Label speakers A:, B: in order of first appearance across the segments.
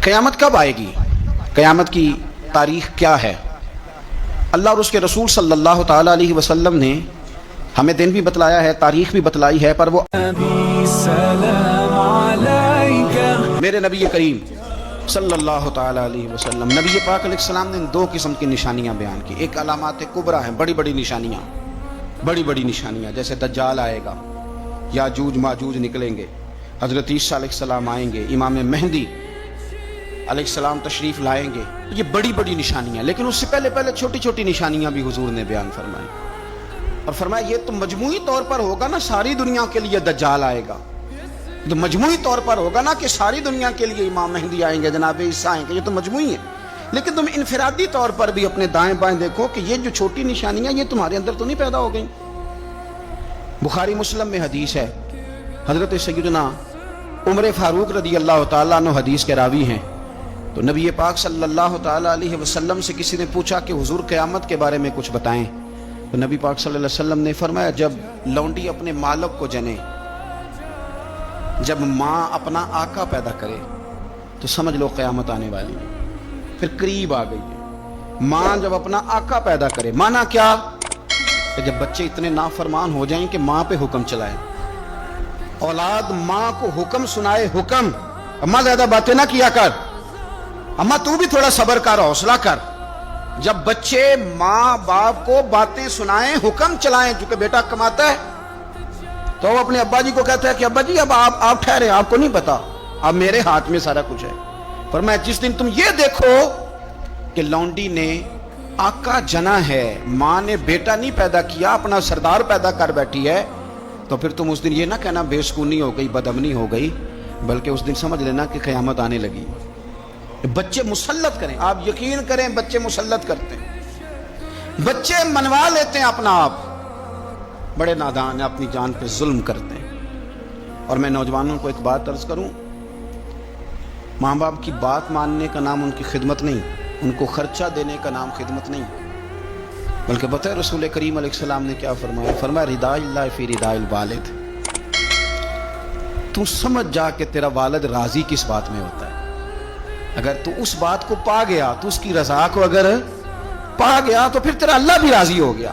A: قیامت کب آئے گی؟ قیامت کی تاریخ کیا ہے؟ اللہ اور اس کے رسول صلی اللہ تعالیٰ علیہ وسلم نے ہمیں دن بھی بتلایا ہے، تاریخ بھی بتلائی ہے، پر وہ میرے نبی کریم صلی اللہ تعالیٰ علیہ وسلم، نبی پاک علیہ السلام نے دو قسم کی نشانیاں بیان کی. ایک علامات کبریٰ ہیں، بڑی بڑی نشانیاں، جیسے دجال آئے گا، یاجوج ماجوج نکلیں گے، حضرت عیسیٰ علیہ السلام آئیں گے، امام مہدی علیہ السلام تشریف لائیں گے. یہ بڑی بڑی نشانیاں، لیکن اس سے پہلے چھوٹی چھوٹی نشانیاں بھی حضور نے بیان فرمائی، اور فرمایا یہ تو مجموعی طور پر ہوگا نا، ساری دنیا کے لیے دجال آئے گا، تو مجموعی طور پر ہوگا نا کہ ساری دنیا کے لیے امام مہدی آئیں گے، جناب عیسیٰ آئیں گے، یہ تو مجموعی ہے. لیکن تم انفرادی طور پر بھی اپنے دائیں بائیں دیکھو کہ یہ جو چھوٹی نشانیاں یہ تمہارے اندر تو نہیں پیدا ہو گئیں. بخاری مسلم میں حدیث ہے، حضرت سیدنا عمر فاروق رضی اللہ تعالیٰ عنہ حدیث کے راوی ہیں. تو نبی پاک صلی اللہ تعالیٰ علیہ وسلم سے کسی نے پوچھا کہ حضور قیامت کے بارے میں کچھ بتائیں. تو نبی پاک صلی اللہ علیہ وسلم نے فرمایا جب لونڈی اپنے مالک کو جنے، جب ماں اپنا آقا پیدا کرے تو سمجھ لو قیامت آنے والی ہے، پھر قریب آ گئی ہے. ماں جب اپنا آقا پیدا کرے، مانا کیا کہ جب بچے اتنے نافرمان ہو جائیں کہ ماں پہ حکم چلائے، اولاد ماں کو حکم سنائے، حکم اماں زیادہ باتیں نہ کیا کر، اماں تو بھی تھوڑا صبر کر، حوصلہ کر. جب بچے ماں باپ کو باتیں سنائیں، حکم چلائیں، چونکہ بیٹا کماتا ہے تو وہ اپنے ابا جی کو کہتا ہے کہ ابا جی اب آپ ٹھہرے، آپ کو نہیں پتا، اب میرے ہاتھ میں سارا کچھ ہے. فرمایا جس دن تم یہ دیکھو کہ لونڈی نے آقا جنا ہے، ماں نے بیٹا نہیں پیدا کیا، اپنا سردار پیدا کر بیٹھی ہے، تو پھر تم اس دن یہ نہ کہنا بے سکونی ہو گئی، بدامنی ہو گئی، بلکہ اس دن سمجھ لینا کہ قیامت آنے لگی. بچے مسلط کریں، آپ یقین کریں بچے مسلط کرتے ہیں، بچے منوا لیتے ہیں اپنا آپ، بڑے نادان ہیں، اپنی جان پہ ظلم کرتے ہیں. اور میں نوجوانوں کو ایک بات عرض کروں، ماں باپ کی بات ماننے کا نام ان کی خدمت نہیں، ان کو خرچہ دینے کا نام خدمت نہیں، بلکہ بتائے رسول کریم علیہ السلام نے کیا فرمایا؟ فرمایا رضا اللہ فی رضا الوالد. تو سمجھ جا کہ تیرا والد راضی کس بات میں ہوتا ہے. اگر تو اس بات کو پا گیا، تو اس کی رضا کو اگر پا گیا تو پھر تیرا اللہ بھی راضی ہو گیا.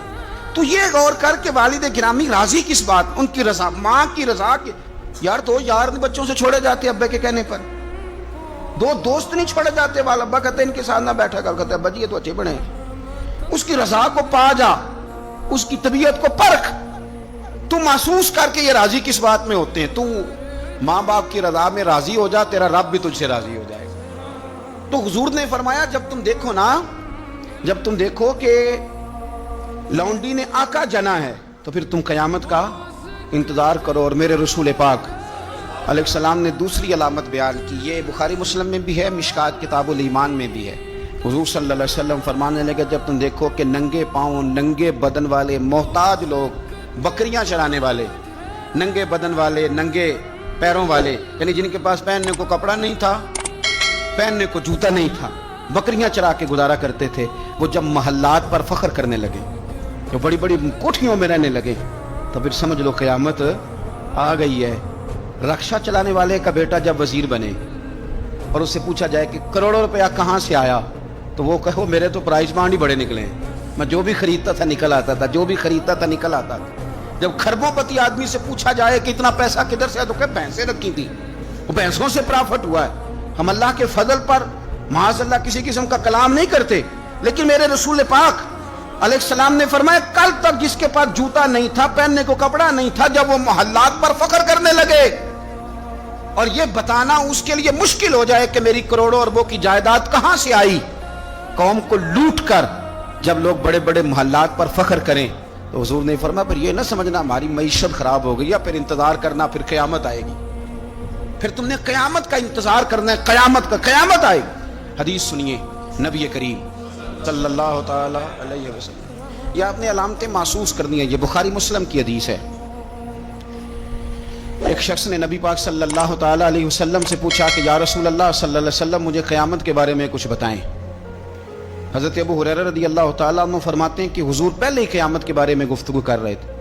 A: تو یہ غور کر کے والد گرامی راضی کس بات، ان کی رضا، ماں کی رضا کی. یار دو یار بچوں سے چھوڑے جاتے ابے کے کہنے پر، دو دوست نہیں چھوڑے جاتے، والا ابا کہتے ہیں ان کے ساتھ نہ بیٹھا کر، کہتے ابا جی یہ تو اچھے بڑے ہیں. اس کی رضا کو پا جا، اس کی طبیعت کو پرکھ، تو محسوس کر کے یہ راضی کس بات میں ہوتے ہیں. تو ماں باپ کی رضا میں راضی ہو جا، تیرا رب بھی تجھ سے راضی ہو جائے گا. تو حضور نے فرمایا جب تم دیکھو نا، جب تم دیکھو کہ لونڈی نے آقا جنا ہے تو پھر تم قیامت کا انتظار کرو. اور میرے رسول پاک علیہ السلام نے دوسری علامت بیان کی، یہ بخاری مسلم میں بھی ہے، مشکات کتاب الایمان میں بھی ہے. حضور صلی اللہ علیہ وسلم فرمانے لگے جب تم دیکھو کہ ننگے پاؤں، ننگے بدن والے محتاج لوگ، بکریاں چرانے والے، ننگے بدن والے، ننگے پیروں والے، یعنی جن کے پاس پہننے کو کپڑا نہیں تھا، پہننے کو جوتا نہیں تھا، بکریاں چرا کے گزارا کرتے تھے، وہ جب محلات پر فخر کرنے لگے، جو بڑی بڑی کوٹھیوں میں رہنے لگے، تو پھر سمجھ لو قیامت آ گئی ہے. رکشا چلانے والے کا بیٹا جب وزیر بنے اور اس سے پوچھا جائے کہ کروڑوں روپیہ کہاں سے آیا، تو وہ کہو میرے تو پرائز بانڈ ہی بڑے نکلے ہیں، میں جو بھی خریدتا تھا نکل آتا تھا، جو بھی خریدتا تھا نکل آتا تھا. جب خربوں پتی آدمی سے پوچھا جائے کہ اتنا پیسہ کدھر سے ہے، تو کہ بھینسیں رکھی تھی، وہ بھینسوں سے پرافٹ ہوا ہے. ہم اللہ کے فضل پر معاذ اللہ کسی قسم کا کلام نہیں کرتے، لیکن میرے رسول پاک علیہ السلام نے فرمایا کل تک جس کے پاس جوتا نہیں تھا، پہننے کو کپڑا نہیں تھا، جب وہ محلات پر فخر کرنے لگے اور یہ بتانا اس کے لیے مشکل ہو جائے کہ میری کروڑوں اربوں کی جائیداد کہاں سے آئی، قوم کو لوٹ کر جب لوگ بڑے بڑے محلات پر فخر کریں، تو حضور نے فرمایا پر یہ نہ سمجھنا ہماری معیشت خراب ہو گئی، یا پھر انتظار کرنا پھر قیامت آئے گی، پھر تم نے قیامت کا انتظار کرنا ہے، قیامت آئے گی. حدیث سنیے نبی کریم صلی اللہ تعالی علیہ وسلم، یہ آپ نے علامتیں محسوس کرنی ہے. یہ بخاری مسلم کی حدیث ہے. ایک شخص نے نبی پاک صلی اللہ تعالی علیہ وسلم سے پوچھا کہ یا رسول اللہ صلی اللہ علیہ وسلم مجھے قیامت کے بارے میں کچھ بتائیں. حضرت ابو ہریرہ رضی اللہ تعالیٰ عنہ فرماتے ہیں کہ حضور پہلے ہی قیامت کے بارے میں گفتگو کر رہے تھے.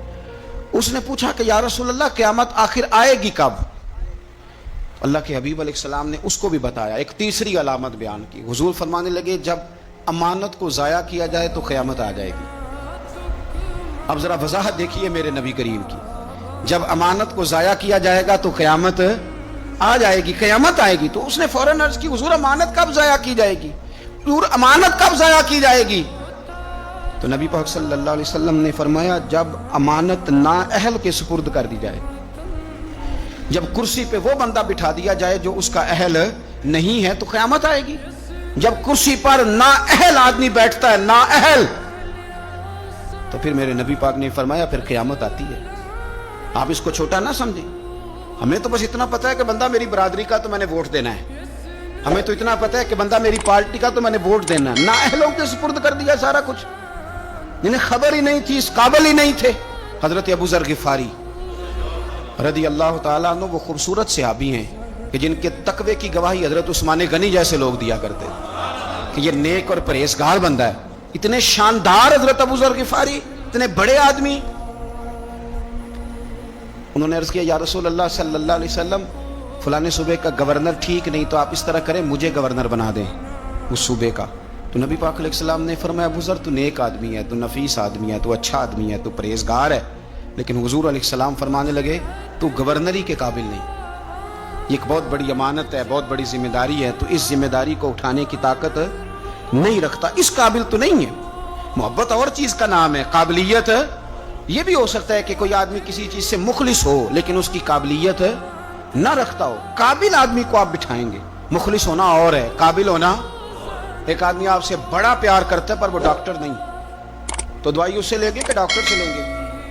A: اس نے پوچھا کہ یا رسول اللہ قیامت آخر آئے گی کب؟ اللہ کے حبیب علیہ السلام نے اس کو بھی بتایا، ایک تیسری علامت بیان کی. حضور فرمانے لگے جب امانت کو ضائع کیا جائے تو قیامت آ جائے گی. اب ذرا وضاحت دیکھیے میرے نبی کریم کی. جب امانت کو ضائع کیا جائے گا تو قیامت آ جائے گی، قیامت آئے گی. تو اس نے فوراً عرض کی حضور امانت کب ضائع کی جائے گی؟ حضور امانت کب ضائع کی جائے گی؟ تو نبی پاک صلی اللہ علیہ وسلم نے فرمایا جب امانت نااہل کے سپرد کر دی جائے، جب کرسی پہ وہ بندہ بٹھا دیا جائے جو اس کا اہل نہیں ہے تو قیامت آئے گی. جب کرسی پر نااہل آدمی بیٹھتا ہے، نااہل، تو پھر میرے نبی پاک نے فرمایا پھر قیامت آتی ہے. آپ اس کو چھوٹا نہ سمجھیں. ہمیں تو بس اتنا پتا ہے کہ بندہ میری برادری کا تو میں نے ووٹ دینا ہے، ہمیں تو اتنا پتا ہے کہ بندہ میری پارٹی کا تو میں نے ووٹ دینا ہے. نااہلوں کے سپرد کر دیا سارا کچھ، جنہیں خبر ہی نہیں تھی، اس قابل ہی نہیں تھے. حضرت ابو ذر غفاری رضی اللہ تعالیٰ عنہ وہ خوبصورت صحابی ہیں کہ جن کے تقوی کی گواہی حضرت عثمان غنی جیسے لوگ دیا کرتے کہ یہ نیک اور پرہیزگار بندہ ہے. اتنے شاندار حضرت ابو ذر غفاری، اتنے بڑے آدمی. انہوں نے عرض کیا یا رسول اللہ صلی اللہ علیہ وسلم فلانے صوبے کا گورنر ٹھیک نہیں، تو آپ اس طرح کریں مجھے گورنر بنا دیں اس صوبے کا. تو نبی پاک علیہ السلام نے فرمایا ابو ذر تو نیک آدمی ہے، تو نفیس آدمی ہے، تو اچھا آدمی ہے، تو پرہیزگار ہے، لیکن حضور علیہ السلام فرمانے لگے تو گورنری کے قابل نہیں. یہ ایک بہت بڑی امانت ہے، بہت بڑی ذمہ داری ہے، تو اس ذمہ داری کو اٹھانے کی طاقت نہیں رکھتا، اس قابل تو نہیں ہے. محبت اور چیز کا نام ہے، قابلیت یہ بھی ہو سکتا ہے کہ کوئی آدمی کسی چیز سے مخلص ہو لیکن اس کی قابلیت نہ رکھتا ہو. قابل آدمی کو آپ بٹھائیں گے. مخلص ہونا اور ہے، قابل ہونا. ایک آدمی آپ سے بڑا پیار کرتا ہے پر وہ ڈاکٹر نہیں، تو دوائی اس سے لیں گے کہ ڈاکٹر سے لیں گے؟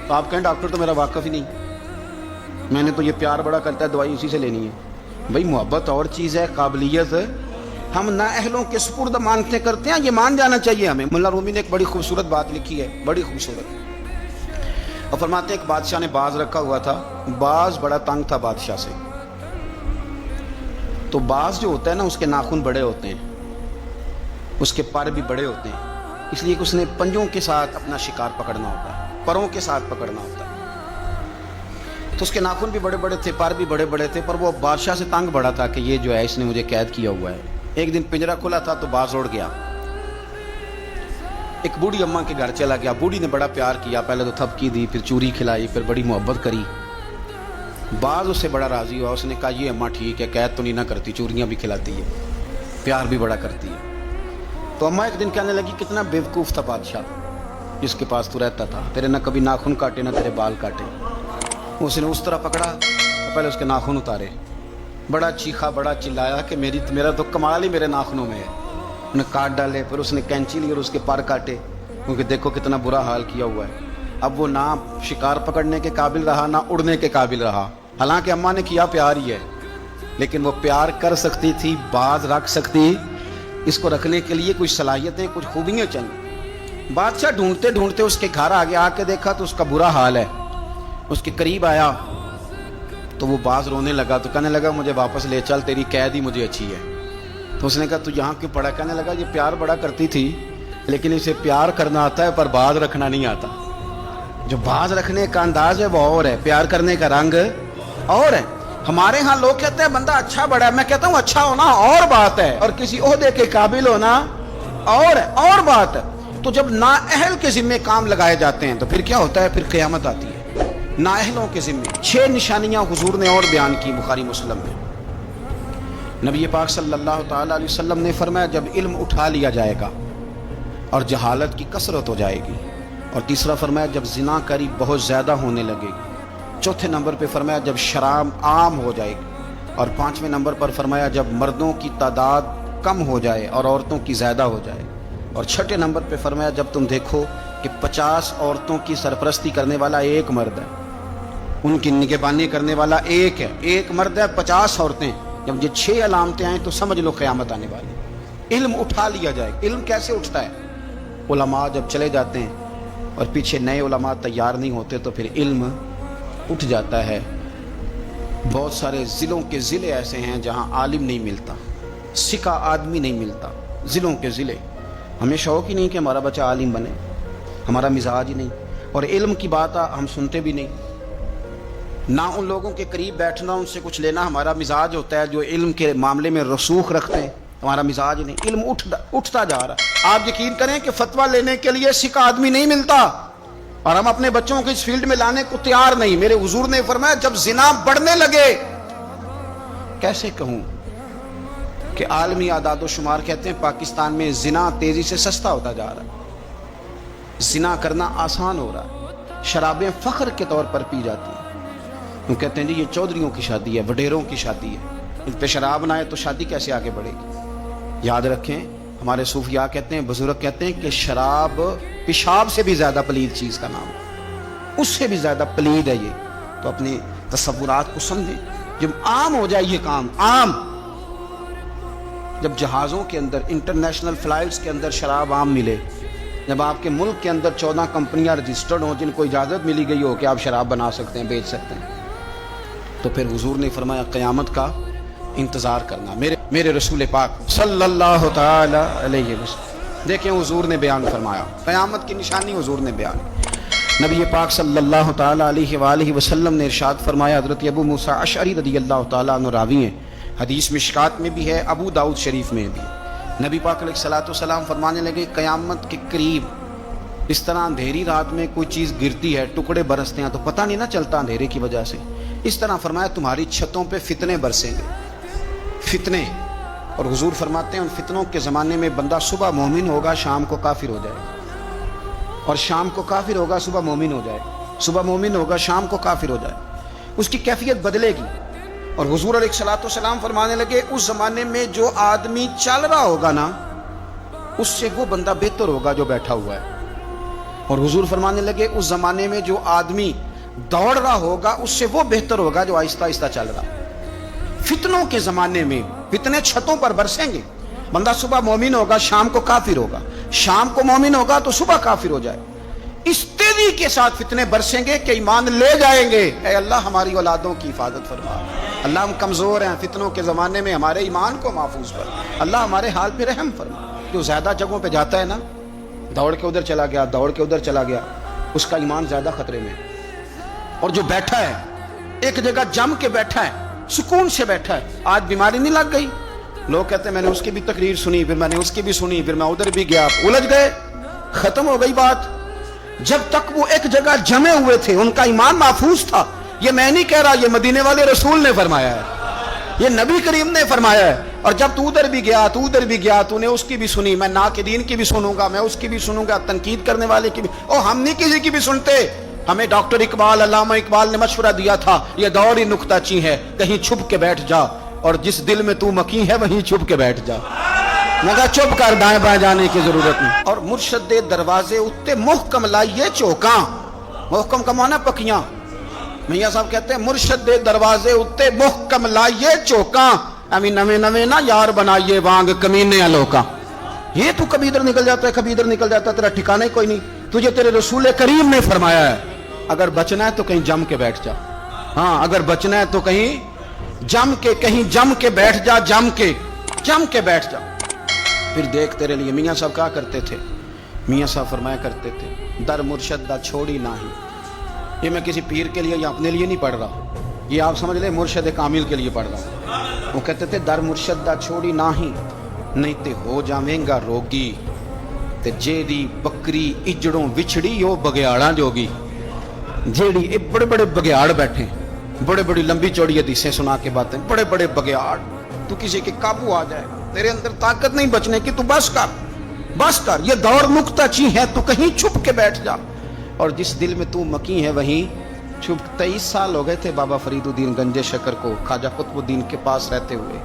A: تو آپ کہیں ڈاکٹر تو میرا واقف ہی نہیں، میں نے تو یہ پیار بڑا کرتا ہے دوائی اسی سے لینی ہے. بھائی محبت اور چیز ہے، قابلیت ہم نااہلوں کے سپرد مانتے کرتے ہیں، یہ مان جانا چاہیے ہمیں. مولا رومی نے ایک بڑی خوبصورت بات لکھی ہے، بڑی خوبصورت، اور فرماتے ہیں ایک بادشاہ نے باز رکھا ہوا تھا. باز بڑا تنگ تھا بادشاہ سے. تو باز جو ہوتا ہے نا اس کے ناخن بڑے ہوتے ہیں، اس کے پر بھی بڑے ہوتے ہیں، اس لیے کہ اس نے پنجوں کے ساتھ اپنا شکار پکڑنا ہوتا ہے، پروں کے ساتھ پکڑنا ہوتا ہے. تو اس کے ناخن بھی بڑے بڑے تھے، پر بھی بڑے بڑے تھے، پر وہ بادشاہ سے تنگ بڑا تھا کہ یہ جو ہے اس نے مجھے قید کیا ہوا ہے. ایک دن پنجرا کھلا تھا تو باز اڑ گیا، ایک بوڑھی اماں کے گھر چلا گیا. بوڑھی نے بڑا پیار کیا، پہلے تو تھپکی دی، پھر چوری کھلائی، پھر بڑی محبت کری. باز اس سے بڑا راضی ہوا، اس نے کہا یہ اماں ٹھیک ہے، قید تو نہیں نہ کرتی، چوریاں بھی کھلاتی ہے، پیار بھی بڑا کرتی ہے. تو اماں ایک دن کہنے لگی کتنا بیوقوف تھا بادشاہ جس کے پاس تو رہتا تھا، تیرے نہ کبھی ناخن کاٹے نہ تیرے بال کاٹے. اس نے اس طرح پکڑا، پہلے اس کے ناخن اتارے، بڑا چیخا، بڑا چلایا کہ میرا تو کمال ہی میرے ناخنوں میں ہے. انہیں کاٹ ڈالے، پھر اس نے کینچی لی اور اس کے پر کاٹے، کیونکہ دیکھو کتنا برا حال کیا ہوا ہے. اب وہ نہ شکار پکڑنے کے قابل رہا نہ اڑنے کے قابل رہا. حالانکہ اماں نے کیا پیار ہی ہے، لیکن وہ پیار کر سکتی تھی، باز رکھ سکتی. اس کو رکھنے کے لیے کچھ صلاحیتیں، کچھ خوبیاں چاہیے. بادشاہ ڈھونڈتے ڈھونڈتے اس کے گھر آگے آ کے دیکھا تو اس کا برا حال ہے. اس کے قریب آیا تو وہ باز رونے لگا، تو کہنے لگا مجھے واپس لے چل، تیری قید ہی مجھے اچھی ہے. تو اس نے کہا تو یہاں کیوں پڑا؟ کہنے لگا یہ پیار بڑا کرتی تھی لیکن اسے پیار کرنا آتا ہے پر باز رکھنا نہیں آتا. جو باز رکھنے کا انداز ہے وہ اور ہے، پیار کرنے کا رنگ اور ہے. ہمارے ہاں لوگ کہتے ہیں بندہ اچھا بڑا ہے، میں کہتا ہوں اچھا ہونا اور بات ہے اور کسی عہدے کے قابل ہونا اور ہے، اور بات ہے. تو جب نااہل کے ذمے کام لگائے جاتے ہیں تو پھر کیا ہوتا ہے؟ پھر قیامت آتی ہے. نااہلوں کے ذمے 6 نشانیاں حضور نے اور بیان کی بخاری مسلم میں. نبی پاک صلی اللہ تعالی علیہ وسلم نے فرمایا جب علم اٹھا لیا جائے گا اور جہالت کی کثرت ہو جائے گی. اور تیسرا فرمایا جب زنا کاری بہت زیادہ ہونے لگے گی. چوتھے نمبر پہ فرمایا جب شراب عام ہو جائے گی. اور 5ویں نمبر پر فرمایا جب مردوں کی تعداد کم ہو جائے اور عورتوں کی زیادہ ہو جائے. اور 6ٹھے نمبر پہ فرمایا جب تم دیکھو کہ 50 عورتوں کی سرپرستی کرنے والا ایک مرد ہے، ان کی نگہبانی کرنے والا ایک ہے، ایک مرد ہے 50 عورتیں. جب یہ 6 علامتیں آئیں تو سمجھ لو قیامت آنے والی. علم اٹھا لیا جائے. علم کیسے اٹھتا ہے؟ علماء جب چلے جاتے ہیں اور پیچھے نئے علماء تیار نہیں ہوتے تو پھر علم اٹھ جاتا ہے. بہت سارے ضلعوں کے ضلع ایسے ہیں جہاں عالم نہیں ملتا، سکھا آدمی نہیں ملتا. ضلعوں کے ضلع. ہمیں شوق ہی نہیں کہ ہمارا بچہ عالم بنے، ہمارا مزاج ہی نہیں، اور علم کی بات ہم سنتے بھی نہیں. نہ ان لوگوں کے قریب بیٹھنا، ان سے کچھ لینا ہمارا مزاج ہوتا ہے جو علم کے معاملے میں رسوخ رکھتے ہیں، ہمارا مزاج نہیں، علم اٹھتا جا رہا ہے۔ آپ یقین کریں کہ فتویٰ لینے کے لیے سکا آدمی نہیں ملتا، اور ہم اپنے بچوں کو اس فیلڈ میں لانے کو تیار نہیں۔ میرے حضور نے فرمایا جب زنا بڑھنے لگے، کیسے کہوں کہ عالمی اعداد و شمار کہتے ہیں پاکستان میں زنا تیزی سے سستا ہوتا جا رہا ہے، زنا کرنا آسان ہو رہا ہے، شرابیں فخر کے طور پر پی جاتی ہیں۔ وہ کہتے ہیں جی یہ چودھریوں کی شادی ہے، وڈیروں کی شادی ہے، ان پہ شراب نہ آئے تو شادی کیسے آگے بڑھے گی؟ یاد رکھیں، ہمارے صوفیاء کہتے ہیں، بزرگ کہتے ہیں کہ شراب پیشاب سے بھی زیادہ پلید چیز کا نام ہے، اس سے بھی زیادہ پلید ہے یہ۔ تو اپنے تصورات کو سمجھیں، جب عام ہو جائے یہ کام، عام، جب جہازوں کے اندر، انٹرنیشنل فلائٹس کے اندر شراب عام ملے، جب آپ کے ملک کے اندر 14 کمپنیاں رجسٹرڈ ہوں جن کو اجازت ملی گئی ہو کہ آپ شراب بنا سکتے ہیں، بیچ سکتے ہیں، تو پھر حضور نے فرمایا قیامت کا انتظار کرنا۔ میرے رسول پاک صلی اللہ تعالی علیہ وسلم، دیکھیں حضور نے بیان فرمایا، قیامت کی نشانی حضور نے بیان۔ نبی پاک صلی اللہ تعالی علیہ وآلہ وسلم نے ارشاد فرمایا، حضرت ابو موسیٰ اشعری رضی اللہ تعالیٰ عنہ راوی ہیں، حدیث مشکات میں بھی ہے، ابو داؤد شریف میں بھی۔ نبی پاک علیہ الصلوۃ والسلام فرمانے لگے قیامت کے قریب اس طرح اندھیری رات میں کوئی چیز گرتی ہے، ٹکڑے برستے ہیں تو پتہ نہیں نہ چلتا اندھیرے کی وجہ سے، اس طرح فرمایا تمہاری چھتوں پہ فتنے برسیں گے، فتنے۔ اور حضور فرماتے ہیں ان فتنوں کے زمانے میں بندہ صبح مومن ہوگا، شام کو کافر ہو جائے گا، اور شام کو کافر ہوگا، صبح مومن ہو جائے گا، صبح مومن ہوگا، شام کو کافر ہو جائے گا، اس کی کیفیت بدلے گی۔ اور حضور علیہ الصلوۃ والسلام فرمانے لگے اس زمانے میں جو آدمی چل رہا ہوگا نا، اس سے وہ بندہ بہتر ہوگا جو بیٹھا ہوا ہے۔ اور حضور فرمانے لگے اس زمانے میں جو آدمی دوڑ رہا ہوگا اس سے وہ بہتر ہوگا جو آہستہ آہستہ چل رہا۔ فتنوں کے زمانے میں فتنے چھتوں پر برسیں گے، بندہ صبح مومن ہوگا، شام کو کافر ہوگا، شام کو مومن ہوگا تو صبح کافر ہو جائے۔ اس تیزی کے ساتھ فتنے برسیں گے کہ ایمان لے جائیں گے۔ اے اللہ ہماری اولادوں کی حفاظت فرما، اللہ ہم کمزور ہیں، فتنوں کے زمانے میں ہمارے ایمان کو محفوظ کر، اللہ ہمارے حال پہ رحم فرما۔ جو زیادہ جگہوں پہ جاتا ہے نا، دوڑ کے ادھر چلا گیا، دوڑ کے ادھر چلا گیا، اس کا ایمان زیادہ خطرے میں۔ اور جو بیٹھا ہے ایک جگہ جم کے بیٹھا ہے، سکون سے بیٹھا ہے، آج بیماری نہیں لگ گئی، لوگ کہتے ہیں میں نے اس کی بھی تقریر سنی، پھر میں نے اس کی بھی سنی، پھر میں ادھر بھی گیا، الجھ گئے، ختم ہو گئی بات۔ جب تک وہ ایک جگہ جمے ہوئے تھے ان کا ایمان محفوظ تھا۔ یہ میں نہیں کہہ رہا، یہ مدینے والے رسول نے فرمایا ہے، یہ نبی کریم نے فرمایا ہے۔ اور جب تو ادھر بھی گیا، تو ادھر بھی گیا، تو نے اس کی بھی سنی، میں ناقدین کی بھی سنوں گا، میں اس کی بھی سنوں گا، تنقید کرنے والے کی بھی، اور ہم نہیں کسی کی بھی سنتے۔ ہمیں ڈاکٹر اقبال، علامہ اقبال نے مشورہ دیا تھا، یہ دور ہی نکتہ چی ہے، کہیں چھپ کے بیٹھ جا، اور جس دل میں تو مکی ہے وہیں چھپ کے بیٹھ جا۔ میں کہا چپ کر، دائیں بائیں جانے کی ضرورت نہیں۔ اور مرشد دے دروازے اتے محکم لائیے چوکاں، محکم کا معنی پکیاں۔ میاں صاحب کہتے ہیں مرشد دے دروازے اتے محکم لائیے چوکاں، امی نویں نویں نہ یار بنائیے وانگ کمینے لوکاں۔ یہ تو کبھی ادھر نکل جاتا ہے، کبھی ادھر نکل جاتا ہے، تیرا ٹھکانہ ہی کوئی نہیں۔ تجھے تیرے رسول کریم نے فرمایا ہے اگر بچنا ہے تو کہیں جم کے بیٹھ جا، ہاں اگر بچنا ہے تو کہیں جم کے بیٹھ جا، جم کے بیٹھ جا، پھر دیکھ تیرے لیے۔ میاں صاحب کہا کرتے تھے، میاں صاحب فرمایا کرتے تھے در مرشد دا چھوڑی نہیں۔ یہ میں کسی پیر کے لیے یا اپنے لیے نہیں پڑھ رہا، یہ آپ سمجھ لیں مرشد کامل کے لیے پڑھ رہا ہوں۔ وہ کہتے تھے در مرشد دا چھوڑی نہیں تے ہو جاویں گا روگی، تے جیڑی بکری اجڑوں وچھڑی وہ بگیاڑاں جوگی۔ جیڑی بڑے بڑے بگیاڑ بیٹھے، بڑے بڑی لمبی چوڑی حدیثیں سنا کے باتیں، بڑے بڑے بگیاڑ، تو کسی کے قابو آ جائے، تیرے اندر طاقت نہیں بچنے کی، تو بس کر، یہ دور نکتہ چی ہے، تو کہیں چھپ کے بیٹھ جا، اور جس دل میں تو مکی ہے وہیں چھپ۔ 23 سال ہو گئے تھے بابا فرید الدین گنجے شکر کو خواجہ قطب الدین کے پاس رہتے ہوئے۔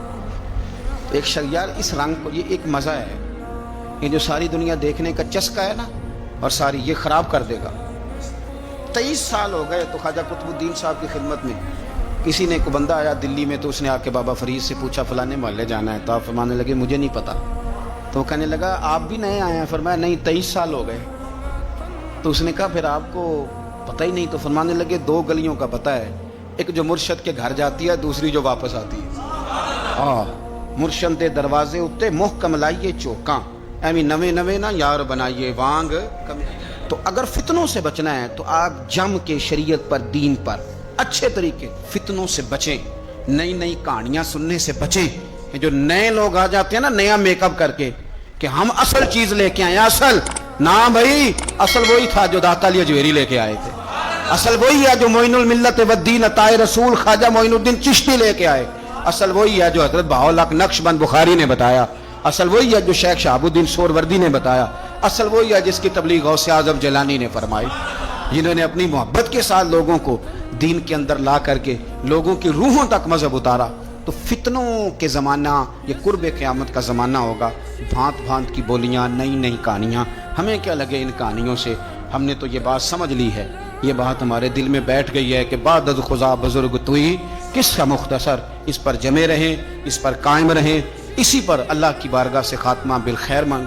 A: ایک شریار اس رنگ کو، یہ ایک مزہ ہے، یہ جو ساری دنیا دیکھنے کا چسکا ہے نا، اور ساری یہ خراب کر دے گا۔ 23 سال ہو گئے تو خواجہ قطب الدین صاحب کی خدمت میں کسی نے کو بندہ آیا دلی میں، تو اس نے آ کے بابا فرید سے پوچھا فلانے محلے جانا ہے، تو آپ فرمانے لگے مجھے نہیں پتا۔ تو وہ کہنے لگا آپ بھی نئے آئے ہیں؟ فرمایا نہیں 23 سال ہو گئے۔ تو اس نے کہا پھر آپ کو پتہ ہی نہیں؟ تو فرمانے لگے 2 گلیوں کا پتہ ہے، ایک جو مرشد کے گھر جاتی ہے، دوسری جو واپس آتی ہے۔ مرشد دے دروازے اتے محکم لائیے چوکاں، ایویں نویں نہ یار بنائیے وانگ کمی۔ تو اگر فتنوں سے بچنا ہے تو آپ جم کے شریعت پر، دین پر، اچھے طریقے فتنوں سے بچیں, نئی نئی کہانیاں سننے سے بچیں. جو نئے لوگ آ جاتے ہیں نا نیا میک اپ کر کے کہ ہم اصل چیز لے کے آئے, اصل نہ بھائی, اصل وہی تھا جو داتا علی اجویری لے کے آئے تھے, اصل وہی ہے جو معین الملت والدین عطائے رسول خواجہ معین الدین چشتی لے کے آئے, اصل وہی ہے جو حضرت بہاؤالحق نقشبند بخاری نے بتایا, اصل وہی ہے جو شیخ شہاب الدین سہروردی نے بتایا, اصل وہی ہے جس کی تبلیغ غوث اعظم جیلانی نے فرمائی, جنہوں نے اپنی محبت کے ساتھ لوگوں کو دین کے اندر لا کر کے لوگوں کی روحوں تک مذہب اتارا. تو فتنوں کے زمانہ یہ قرب قیامت کا زمانہ ہوگا, بھانت بھانت کی بولیاں, نئی نئی کہانیاں. ہمیں کیا لگے ان کہانیوں سے, ہم نے تو یہ بات سمجھ لی ہے, یہ بات ہمارے دل میں بیٹھ گئی ہے کہ بعد از خدا بزرگ توئی کس کا مختصر. اس پر جمے رہیں, اس پر قائم رہیں, اسی پر اللہ کی بارگاہ سے خاتمہ بالخیر مانگیں.